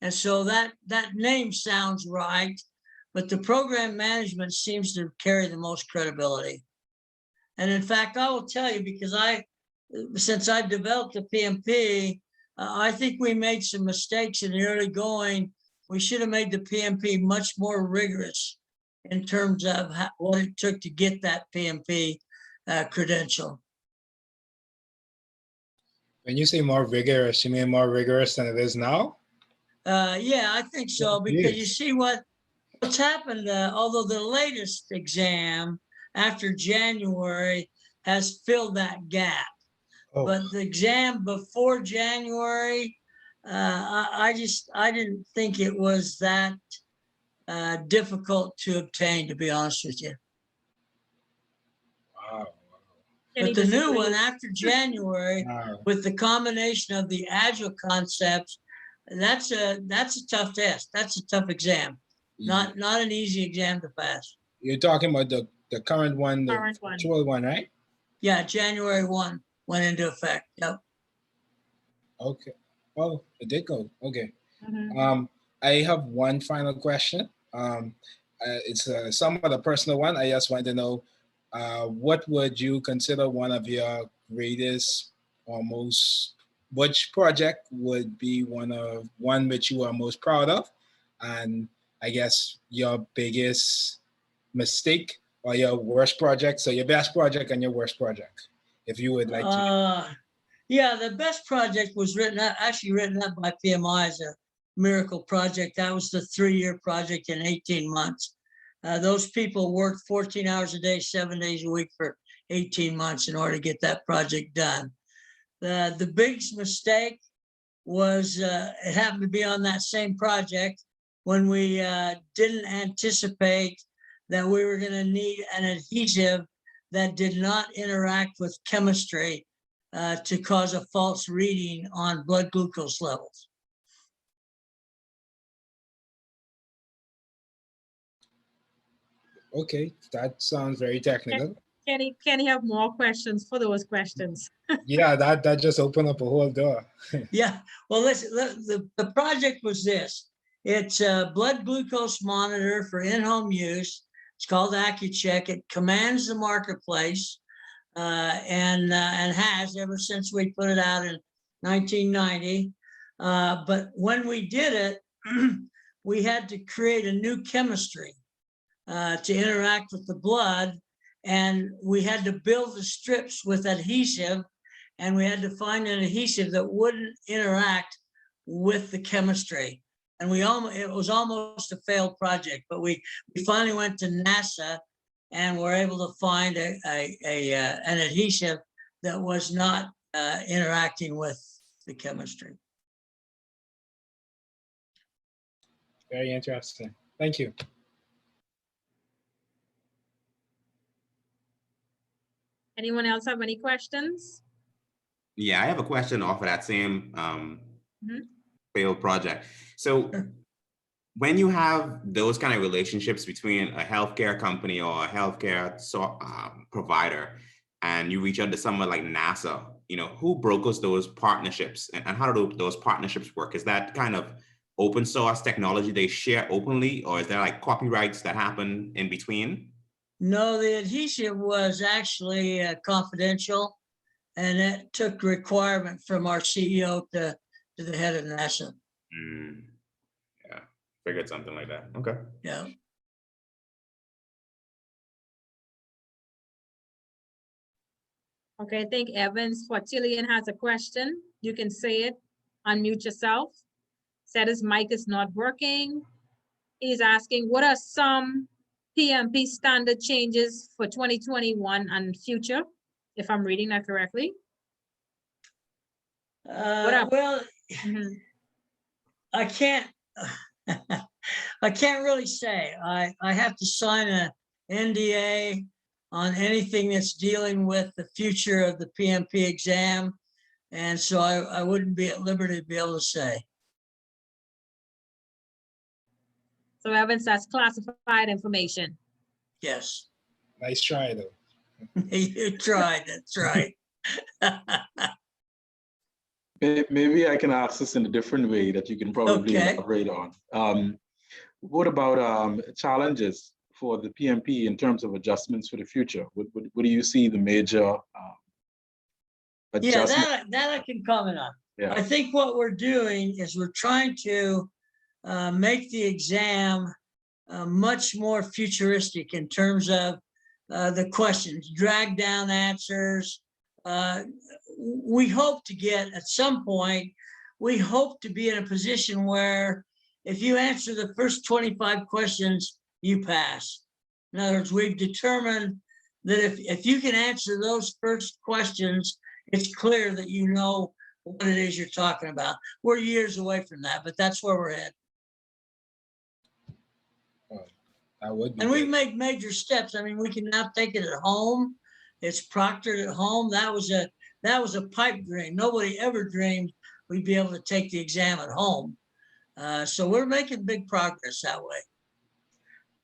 And so that name sounds right, but the program management seems to carry the most credibility. And in fact, I will tell you, because since I developed the PMP, I think we made some mistakes in the early going. We should have made the PMP much more rigorous in terms of what it took to get that PMP credential. When you say more rigorous, you mean more rigorous than it is now? Yeah, I think so, because you see what's happened, although the latest exam after January has filled that gap. Oh. But the exam before January, I didn't think it was that difficult to obtain, to be honest with you. Wow. But the new one after January, Wow. with the combination of the Agile concepts, that's a tough test. That's a tough exam. Not an easy exam to pass. You're talking about the current one, the Current one. virtual one, right? Yeah, January 1 went into effect. Yep. Okay. Oh, it did go. Okay. Mhm. I have one final question. It's somewhat a personal one. I just want to know, what would you consider one of your greatest or most, which project would be one which you are most proud of? And I guess your biggest mistake or your worst project. So your best project and your worst project, if you would like to. Yeah, the best project was actually written up by PMI as a miracle project. That was the 3-year project in 18 months. Those people worked 14 hours a day, 7 days a week for 18 months in order to get that project done. The biggest mistake was it happened to be on that same project when we didn't anticipate that we were going to need an adhesive that did not interact with chemistry to cause a false reading on blood glucose levels. Okay, that sounds very technical. Can he have more questions for those questions? Yeah, that just opened up a whole door. Yeah, well, listen, the project was this. It's a blood glucose monitor for in-home use. It's called AccuCheck. It commands the marketplace and has ever since we put it out in 1990. But when we did it, we had to create a new chemistry to interact with the blood, and we had to build the strips with adhesive, and we had to find an adhesive that wouldn't interact with the chemistry. and it was almost a failed project, but we finally went to NASA and were able to find an adhesive that was not interacting with the chemistry. Very interesting. Thank you. Anyone else have any questions? Yeah, I have a question off of that same Mhm. failed project. So when you have those kind of relationships between a healthcare company or a healthcare provider, and you reach out to someone like NASA, you know, who brokers those partnerships, and how do those partnerships work? Is that kind of open source technology they share openly, or is there like copyrights that happen in between? No, the adhesive was actually confidential, and it took requirement from our CEO to the head of NASA. Yeah, figured something like that. Okay. Yeah. Okay, I think Evans Fortillion has a question. You can say it, unmute yourself. Said his mic is not working. He's asking, what are some PMP standard changes for 2021 and future, if I'm reading that correctly? up? Well, Mhm. I can't really say. I have to sign a NDA on anything that's dealing with the future of the PMP exam. And so I wouldn't be at liberty to be able to say. So Evans, that's classified information. Yes. Nice try though. You tried, that's right. Maybe I can ask this in a different way that you can probably Okay. elaborate on. What about challenges for the PMP in terms of adjustments for the future? What do you see the major Yeah, adjustments? that I can comment on. Yeah. I think what we're doing is we're trying to make the exam much more futuristic in terms of the questions, drag down answers. We hope to get at some point, we hope to be in a position where if you answer the first 25 questions, you pass. In other words, we've determined that if you can answer those first questions, it's clear that you know what it is you're talking about. We're years away from that, but that's where we're at. That would be And we've good. made major steps. I mean, we can now take it at home. It's proctored at home. That was a pipe dream. Nobody ever dreamed we'd be able to take the exam at home. So we're making big progress that way.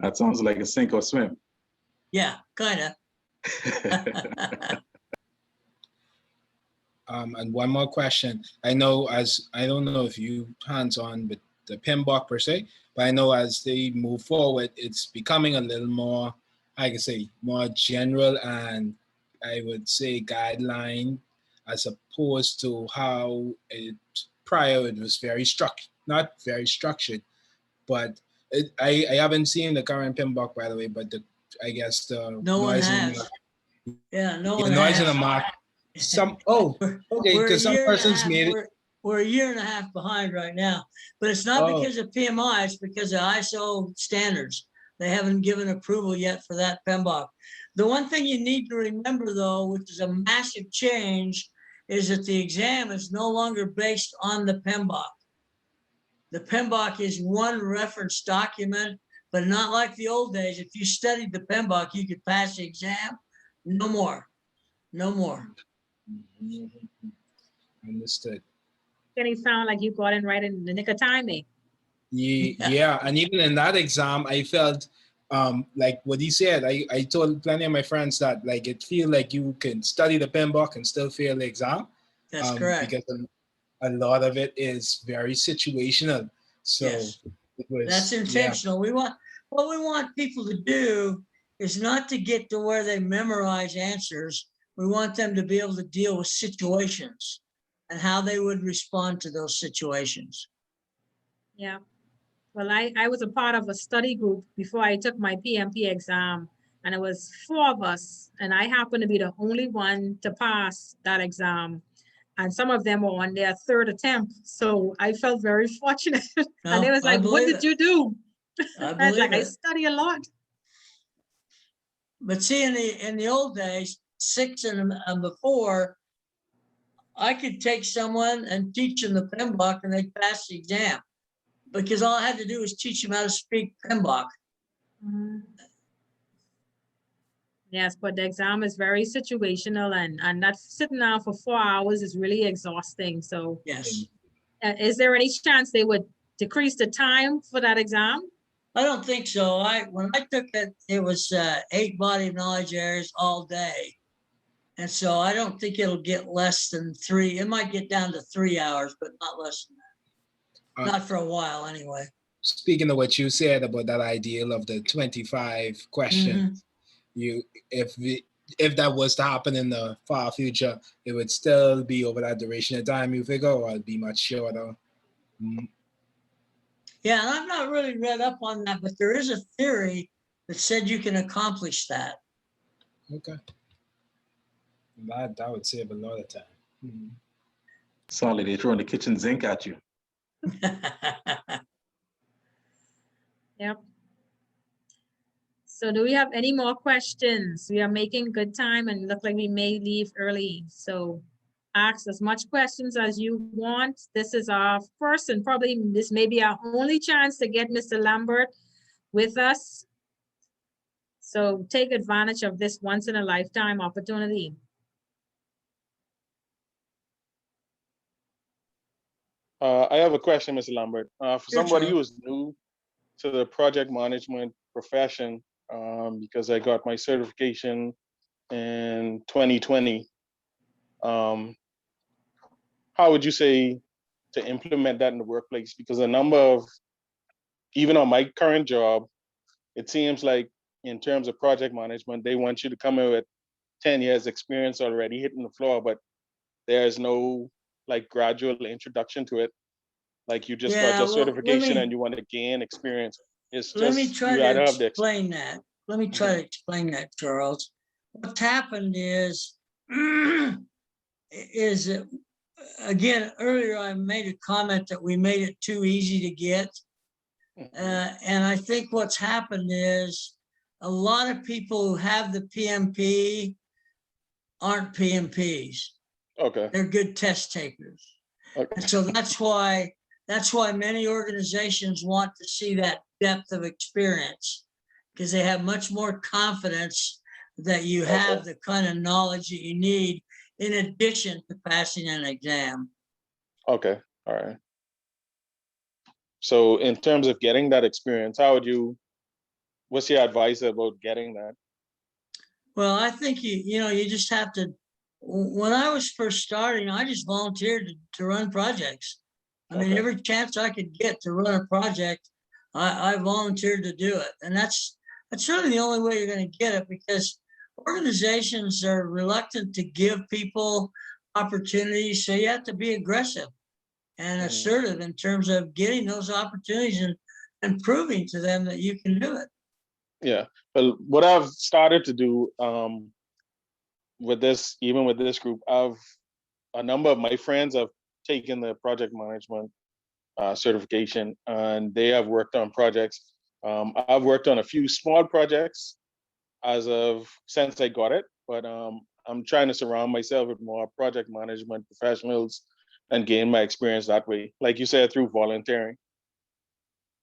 That sounds like a sink or swim. Yeah, kind of. And one more question. I know I don't know if you hands-on with the PMBOK per se, but I know as they move forward, it's becoming a little more, I can say, more general and I would say guideline as opposed to how prior it was not very structured, but I haven't seen the current PMBOK by the way, but I guess the No one noise in the has. market. Yeah, no The one noise has. in the market. Okay, We're a because some year and a persons half- made it. We're a year and a half behind right now, but it's not Oh. because of PMI, it's because of ISO standards. They haven't given approval yet for that PMBOK. The one thing you need to remember though, which is a massive change, is that the exam is no longer based on the PMBOK. The PMBOK is one reference document, but not like the old days. If you studied the PMBOK, you could pass the exam. No more, no more. Understood. Kenny, sound like you got in right in the nick of time, eh? Yeah, and even in that exam, I felt like what he said. I told plenty of my friends that like it feel like you can study the PMBOK and still fail the exam. That's correct. Because a lot of it is very situational. So Yes. it was, That's intentional. What we want people to do is not to get to where they memorize answers. We want them to be able to deal with situations and how they would respond to those situations. Yeah. Well, I was a part of a study group before I took my PMP exam, and it was 4 of us, and I happened to be the only one to pass that exam. And some of them were on their third attempt. So I felt very fortunate. And they No, was I like, what believe did it. you do? I I was believe like, I it. study a lot. But see, in the old days, 6 and before, I could take someone and teach them the PMBOK and they'd pass the exam. Because all I had to do was teach them how to speak PMBOK. Yes, but the exam is very situational, and that sitting down for 4 hours is really exhausting. So Yes. is there any chance they would decrease the time for that exam? I don't think so. When I took it, it was 8 body of knowledge areas all day. And so I don't think it'll get less than 3. It might get down to 3 hours, but not less than that. Not for a while anyway. Speaking of what you said about that ideal of the 25 questions, if that was to happen in the far future, it would still be over that duration of time, you figure, or it'd be much shorter? Yeah, and I've not really read up on that, but there is a theory that said you can accomplish that. Okay. That would save a lot of time. Solid, they're throwing the kitchen sink at you. Yep. So do we have any more questions? We are making good time and look like we may leave early. So ask as much questions as you want. This is our first and probably this may be our only chance to get Mr. Lambert with us. So take advantage of this once in a lifetime opportunity. I have a question, Mr. Lambert. For Sure, somebody Charles. who is new to the project management profession, because I got my certification in 2020, how would you say to implement that in the workplace? Because a number of, even on my current job, it seems like in terms of project management, they want you to come in with 10 years experience already hitting the floor, but there's no like gradual introduction to it. Like you just got Yeah, your well, certification and you want to gain experience. It's let me just, try you to gotta have the explain that. Let me try to explain that, Charles. What's happened is that, again, earlier I made a comment that we made it too easy to get. And I think what's happened is a lot of people who have the PMP aren't PMPs. Okay. They're good test takers. Okay. And so that's why many organizations want to see that depth of experience, because they have much more confidence that you have the kind of knowledge that you need in addition to passing an exam. Okay. All right. So in terms of getting that experience, what's your advice about getting that? Well, I think you just have to. When I was first starting, I just volunteered to run projects. I mean, every chance I could get to run a project, I volunteered to do it. And that's really the only way you're going to get it, because organizations are reluctant to give people opportunities. So you have to be aggressive and assertive in terms of getting those opportunities and proving to them that you can do it. Yeah. Well, what I've started to do with this, even with this group, a number of my friends have taken the project management certification, and they have worked on projects. I've worked on a few small projects since I got it, but I'm trying to surround myself with more project management professionals and gain my experience that way. Like you said, through volunteering.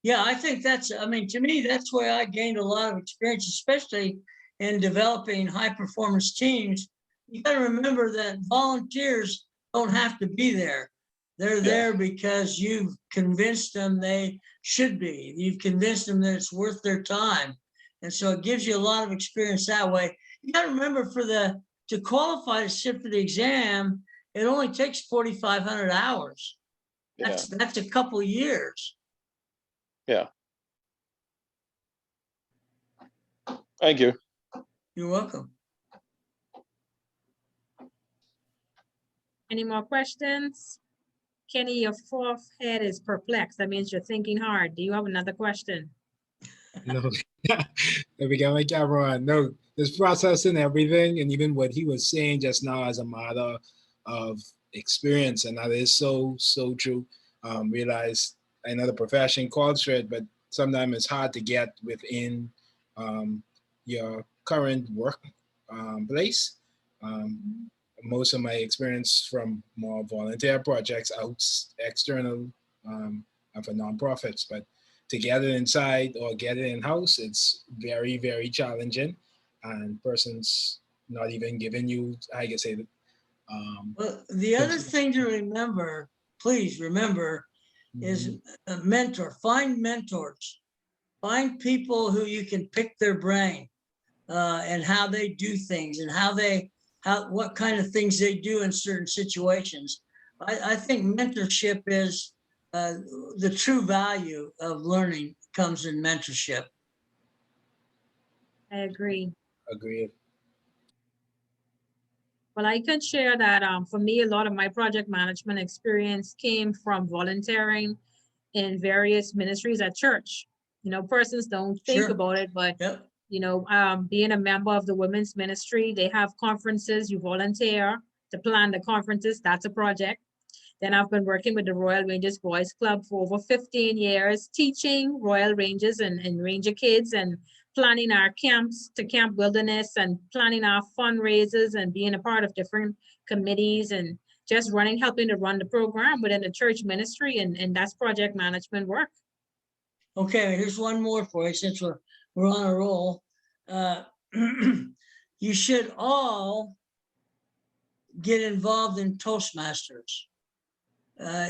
Yeah, I think to me, that's where I gained a lot of experience, especially in developing high performance teams. You got to remember that volunteers don't have to be there. They're there because you've convinced them they should be. You've convinced them that it's worth their time. And so it gives you a lot of experience that way. You got to remember to qualify to sit for the exam, it only takes 4,500 hours. That's a couple years. Yeah. Thank you. You're welcome. Any more questions? Kenny, your fourth head is perplexed. That means you're thinking hard. Do you have another question? No. Let me get my camera on. No, this processing everything, and even what he was saying just now as a matter of experience, and that is so true. Realize I know the profession calls for it, but sometimes it's hard to get within your current work place. Most of my experience from more volunteer projects out external and for nonprofits, but to get it inside or get it in-house, it's very challenging, and persons not even giving you, I can say, Well, the other thing to remember, please remember, is a mentor. Find mentors. Find people who you can pick their brain and how they do things and what kind of things they do in certain situations. I think mentorship is the true value of learning comes in mentorship. I agree. Agreed. Well, I can share that for me, a lot of my project management experience came from volunteering in various ministries at church. You know, persons don't think Sure. about it, but Yep. you know, being a member of the women's ministry, they have conferences, you volunteer to plan the conferences, that's a project. Then I've been working with the Royal Rangers Boys Club for over 15 years, teaching Royal Rangers and Ranger kids and planning our camps to Camp Wilderness and planning our fundraisers and being a part of different committees and just helping to run the program within the church ministry, and that's project management work. Okay, here's one more for you since we're on a roll. You should all get involved in Toastmasters.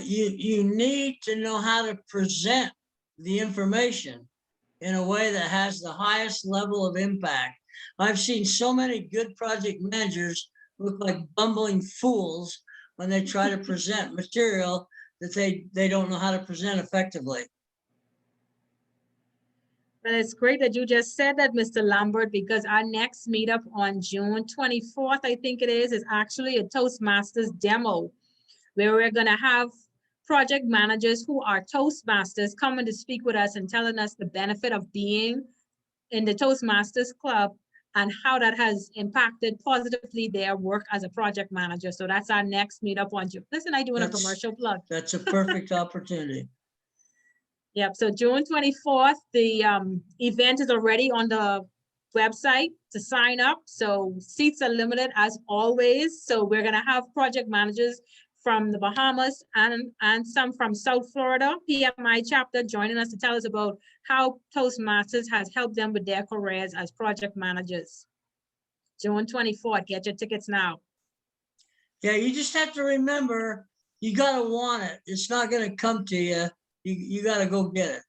You need to know how to present the information in a way that has the highest level of impact. I've seen so many good project managers look like bumbling fools when they try to present material that they don't know how to present effectively. Well, it's great that you just said that, Mr. Lambert, because our next meetup on June 24th, I think it is actually a Toastmasters demo, where we're gonna have project managers who are Toastmasters coming to speak with us and telling us the benefit of being in the Toastmasters Club and how that has impacted positively their work as a project manager. So that's our next meetup on June. Listen, I doing a commercial plug. That's a perfect opportunity. Yep, so June 24th, the event is already on the website to sign up. So seats are limited as always. So we're gonna have project managers from the Bahamas and some from South Florida, PMI chapter, joining us to tell us about how Toastmasters has helped them with their careers as project managers. June 24th, get your tickets now. Yeah, you just have to remember, you gotta want it. It's not gonna come to you. You gotta go get it.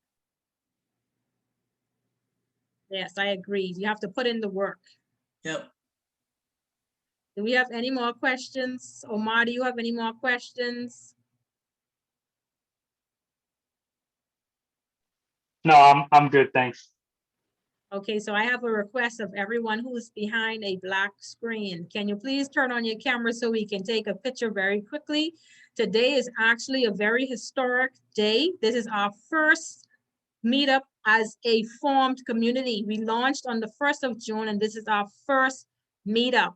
Yes, I agree. You have to put in the work. Yep. Do we have any more questions? Omar, do you have any more questions? No, I'm good, thanks. Okay, so I have a request of everyone who's behind a black screen. Can you please turn on your camera so we can take a picture very quickly? Today is actually a very historic day. This is our first meetup as a formed community. We launched on the 1st of June, and this is our first meetup.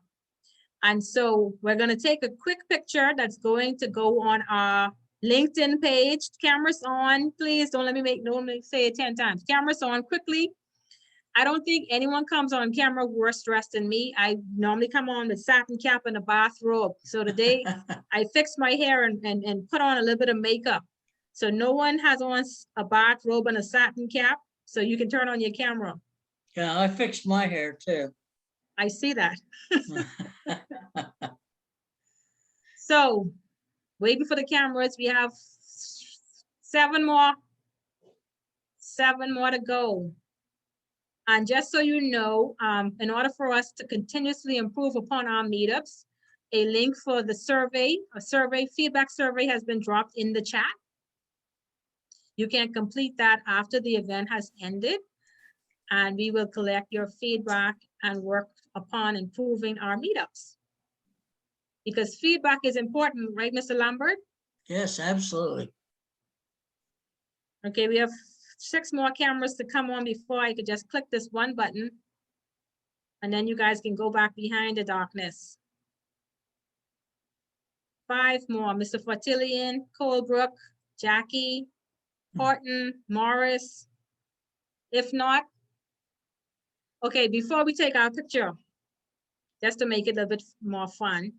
And so we're going to take a quick picture that's going to go on our LinkedIn page. Cameras on, please. Don't let me say it 10 times. Cameras on quickly. I don't think anyone comes on camera worse dressed than me. I normally come on with satin cap and a bathrobe. So today I fixed my hair and put on a little bit of makeup. So no one has on a bathrobe and a satin cap. So you can turn on your camera. Yeah, I fixed my hair too. I see that. So waiting for the cameras. We have seven more to go. And just so you know, in order for us to continuously improve upon our meetups, a link for the survey, feedback survey has been dropped in the chat. You can complete that after the event has ended, and we will collect your feedback and work upon improving our meetups. Because feedback is important, right, Mr. Lambert? Yes, absolutely. Okay, we have 6 more cameras to come on before I could just click this one button. And then you guys can go back behind the darkness. 5 more, Mr. Fortillion, Colebrook, Jackie, Horton, Morris. If not, okay, before we take our picture, just to make it a little bit more fun,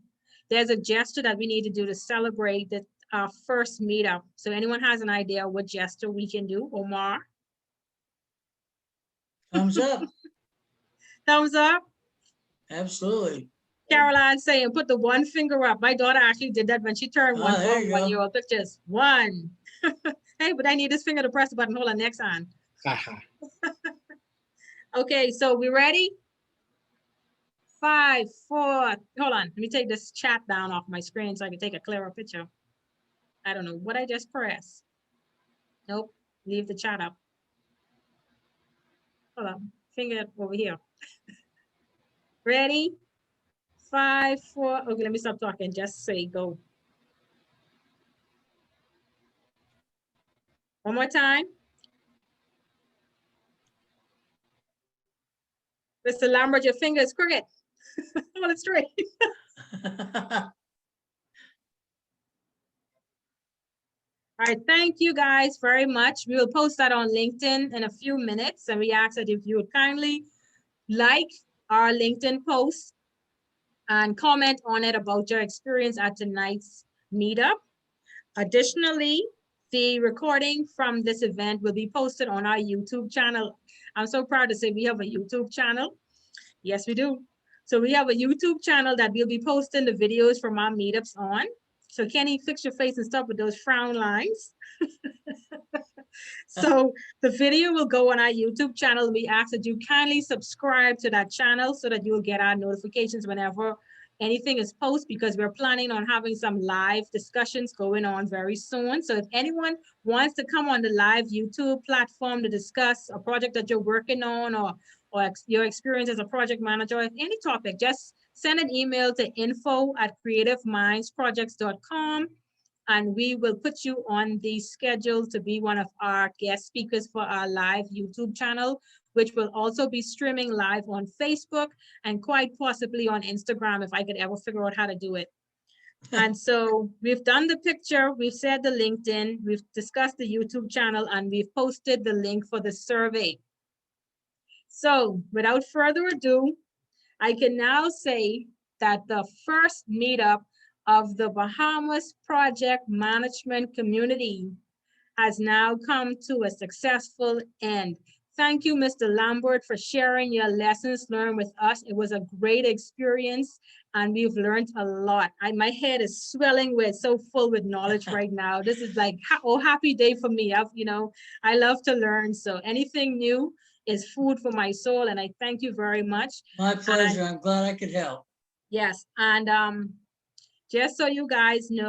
there's a gesture that we need to do to celebrate our first meetup. So anyone has an idea what gesture we can do? Omar? Thumbs up. Thumbs up. Absolutely. Caroline saying, put the one finger up. My daughter actually did that when she turned one there for you 1 go. year old pictures. 1. Hey, but I need this finger to press the button. Hold on, next on. Haha. Okay, so we ready? 5, 4, hold on. Let me take this chat down off my screen so I can take a clearer picture. I don't know what I just pressed. Nope, leave the chat up. Hold on, finger over here. Ready? 5, 4, okay, let me stop talking. Just say go. One more time. Mr. Lambert, your finger is crooked. Hold it straight. All right, thank you guys very much. We will post that on LinkedIn in a few minutes, and we ask that if you would kindly like our LinkedIn post and comment on it about your experience at tonight's meetup. Additionally, the recording from this event will be posted on our YouTube channel. I'm so proud to say we have a YouTube channel. Yes, we do. So we have a YouTube channel that we'll be posting the videos from our meetups on. So Kenny, fix your face and stop with those frown lines. So the video will go on our YouTube channel. We ask that you kindly subscribe to that channel so that you'll get our notifications whenever anything is posted, because we're planning on having some live discussions going on very soon. So if anyone wants to come on the live YouTube platform to discuss a project that you're working on, or your experience as a project manager, if any topic, just send an email to info@creativemindsprojects.com, and we will put you on the schedule to be one of our guest speakers for our live YouTube channel, which will also be streaming live on Facebook and quite possibly on Instagram if I could ever figure out how to do it. And so we've done the picture, we've said the LinkedIn, we've discussed the YouTube channel, and we've posted the link for the survey. So without further ado, I can now say that the first meetup of the Bahamas Project Management Community has now come to a successful end. Thank you, Mr. Lambert, for sharing your lessons learned with us. It was a great experience, and we've learned a lot. My head is swelling so full with knowledge right now. This is like, oh, happy day for me. I love to learn. So anything new is food for my soul, and I thank you very much. My pleasure. I'm glad I could help. Yes, and just so you guys know,